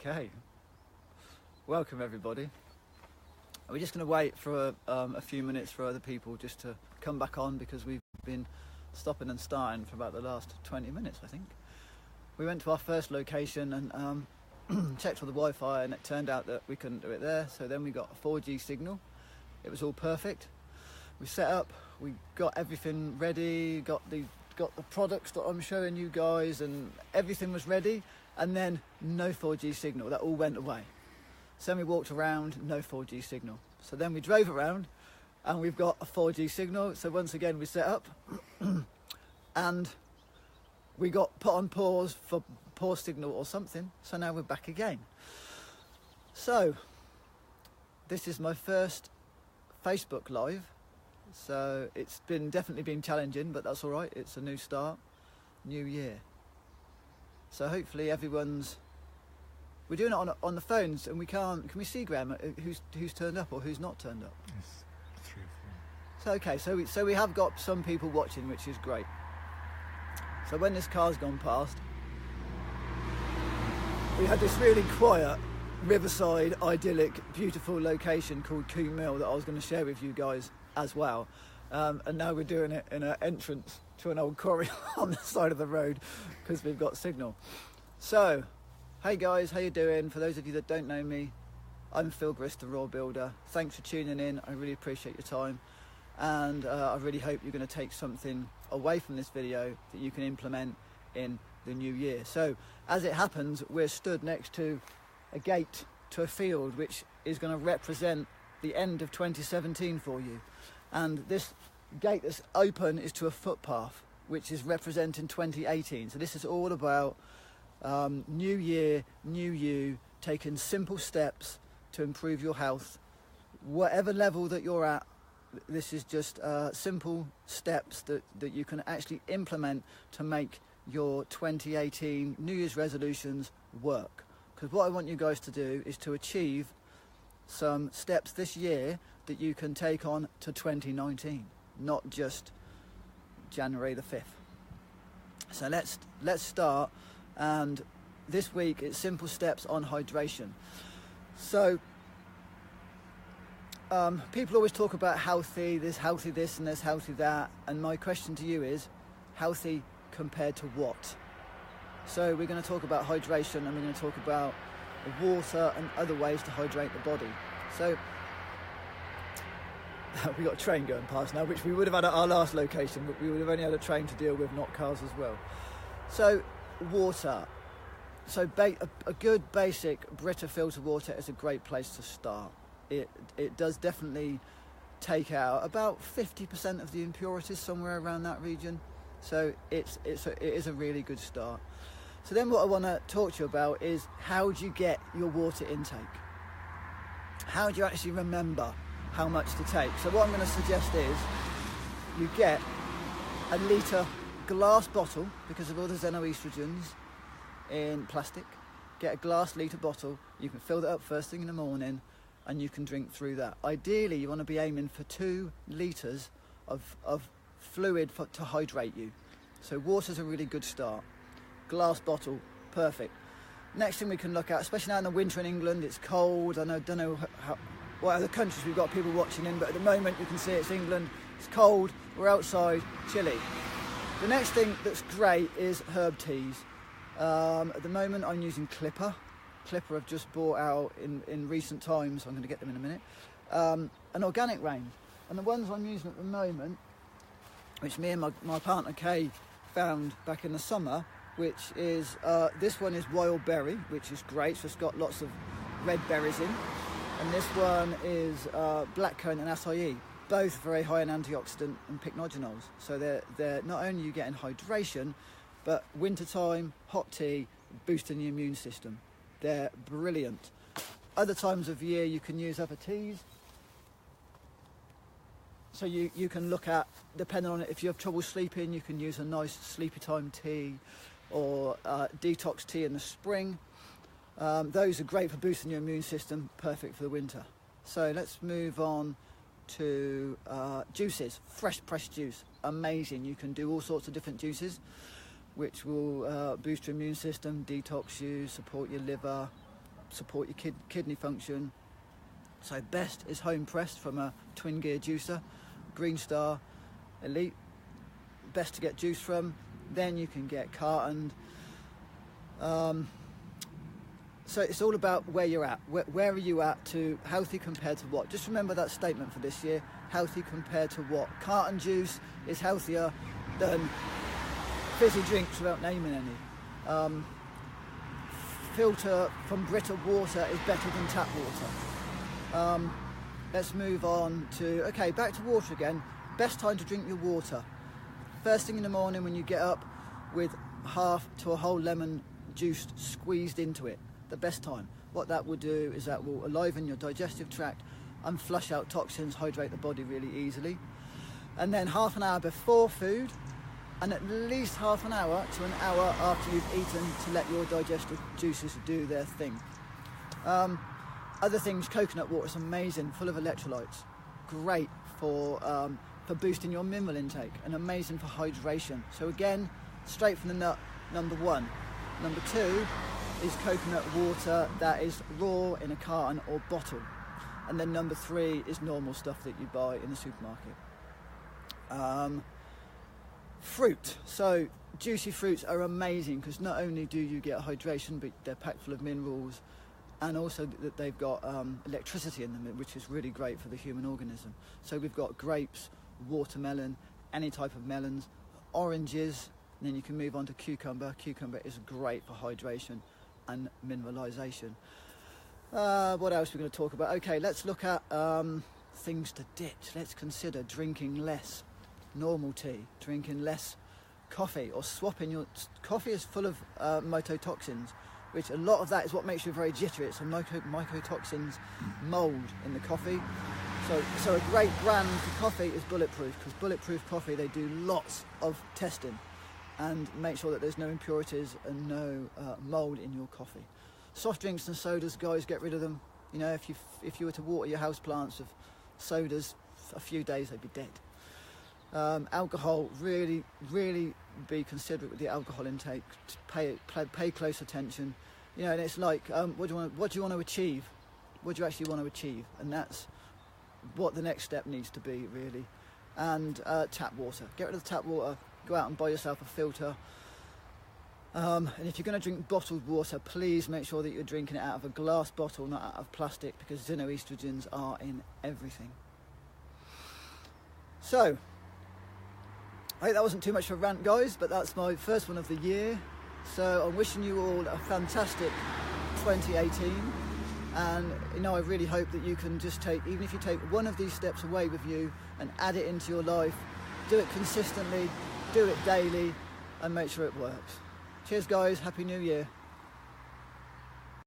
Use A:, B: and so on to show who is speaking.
A: Okay, welcome everybody. We're just going to wait for a few minutes for other people just to come back on, because we've been stopping and starting for about the last 20 minutes, I think. We went to our first location and checked all the Wi-Fi, and it turned out that we couldn't do it there. So then we got a 4G signal. It was all perfect. We set up, we got everything ready, got the products that I'm showing you guys, and everything was ready. And then no 4G signal, that all went away. So then we walked around, no 4G signal. So then we drove around and we've got a 4G signal. So once again we set up and we got put on pause for poor signal or something. So now we're back again. So this is my first Facebook Live. So it's definitely been challenging, but that's all right. It's a new start, new year. So hopefully we're doing it on the phones, and can we see, Graham, who's turned up or who's not turned up?
B: It's 3 or 4.
A: So okay, so we have got some people watching, which is great. So when this car's gone past, we had this really quiet, riverside, idyllic, beautiful location called Combe Mill that I was going to share with you guys as well. And now we're doing it in an entrance to an old quarry on the side of the road because we've got signal. So, hey guys, how you doing? For those of you that don't know me, I'm Phil Grist, the Raw Builder. Thanks for tuning in. I really appreciate your time, and I really hope you're going to take something away from this video that you can implement in the new year. So, as it happens, we're stood next to a gate to a field which is going to represent the end of 2017 for you. And this gate that's open is to a footpath, which is representing 2018. So this is all about new year, new you, taking simple steps to improve your health. Whatever level that you're at, this is just simple steps that you can actually implement to make your 2018 New Year's resolutions work. Because what I want you guys to do is to achieve some steps this year that you can take on to 2019, not just January the 5th. So let's start, and this week it's simple steps on hydration. So people always talk about healthy, there's healthy this and there's healthy that, and my question to you is, healthy compared to what? So we're going to talk about hydration, and we're going to talk about water and other ways to hydrate the body. So we got a train going past now, which we would have had at our last location, but we would have only had a train to deal with, not cars as well. So water. So a good basic Brita filter water is a great place to start. It does definitely take out about 50% of the impurities, somewhere around that region. So it is a really good start. So then what I want to talk to you about is, how do you get your water intake? How do you actually remember how much to take? So what I'm going to suggest is you get a litre glass bottle, because of all the xenoestrogens in plastic. Get a glass litre bottle, you can fill that up first thing in the morning, and you can drink through that. Ideally you want to be aiming for 2 litres of fluid to hydrate you. So water's a really good start. Glass bottle, perfect. Next thing we can look at, especially now in the winter in England, it's cold. I don't know what other countries we've got people watching in, but at the moment you can see it's England, it's cold, we're outside, chilly. The next thing that's great is herb teas. At the moment I'm using Clipper. Clipper I've just bought out in recent times, I'm going to get them in a minute. An organic range. And the ones I'm using at the moment, which me and my partner Kay found back in the summer, which is, this one is wild berry, which is great, so it's got lots of red berries in. And this one is blackcurrant and acai, both very high in antioxidant and pycnogenols. So they're not only you getting hydration, but wintertime, hot tea, boosting the immune system. They're brilliant. Other times of year you can use other teas. So you can look at, depending on it, if you have trouble sleeping, you can use a nice sleepy time tea, or detox tea in the spring. Those are great for boosting your immune system, perfect for the winter. So let's move on to juices. Fresh pressed juice, amazing. You can do all sorts of different juices. which will boost your immune system, detox you, support your liver, support your kidney function. So best is home pressed from a twin gear juicer, Green Star Elite, best to get juice from. Then you can get cartoned. So it's all about where you're at. Where are you at to healthy compared to what? Just remember that statement for this year, healthy compared to what? Carton juice is healthier than fizzy drinks without naming any. Filter from Brita water is better than tap water. Let's move on to, okay, back to water again. Best time to drink your water. First thing in the morning when you get up with half to a whole lemon juice squeezed into it. The best time. What that will do is that will enliven your digestive tract and flush out toxins, hydrate the body really easily. And then half an hour before food, and at least half an hour to an hour after you've eaten to let your digestive juices do their thing. Other things, coconut water is amazing, full of electrolytes. Great for boosting your mineral intake and amazing for hydration. So again, straight from the nut, number one. Number two is coconut water that is raw in a carton or bottle. And then number three is normal stuff that you buy in the supermarket. Fruit. So juicy fruits are amazing because not only do you get hydration, but they're packed full of minerals, and also that they've got electricity in them, which is really great for the human organism. So we've got grapes, watermelon, any type of melons, oranges, and then you can move on to cucumber. Cucumber is great for hydration and mineralisation. What else are we going to talk about? Okay, let's look at things to ditch. Let's consider drinking less normal tea, drinking less coffee, or swapping your... Coffee is full of mycotoxins, which a lot of that is what makes you very jittery. It's some mycotoxins mould in the coffee. So a great brand for coffee is Bulletproof, because Bulletproof coffee, they do lots of testing and make sure that there's no impurities and no mould in your coffee. Soft drinks and sodas, guys, get rid of them. You know, if you were to water your house plants with sodas, a few days they'd be dead. Alcohol, really be considerate with the alcohol intake. Pay close attention. You know, and it's like, what do you want to achieve? What do you actually want to achieve? And that's what the next step needs to be, really. And tap water. Get rid of the tap water. Go out and buy yourself a filter. And if you're going to drink bottled water, please make sure that you're drinking it out of a glass bottle, not out of plastic, because xenoestrogens are in everything. So, I hope that wasn't too much of a rant, guys, but that's my first one of the year. So I'm wishing you all a fantastic 2018. And, you know, I really hope that you can just take, even if you take one of these steps away with you and add it into your life, do it consistently, do it daily, and make sure it works. Cheers, guys. Happy New Year.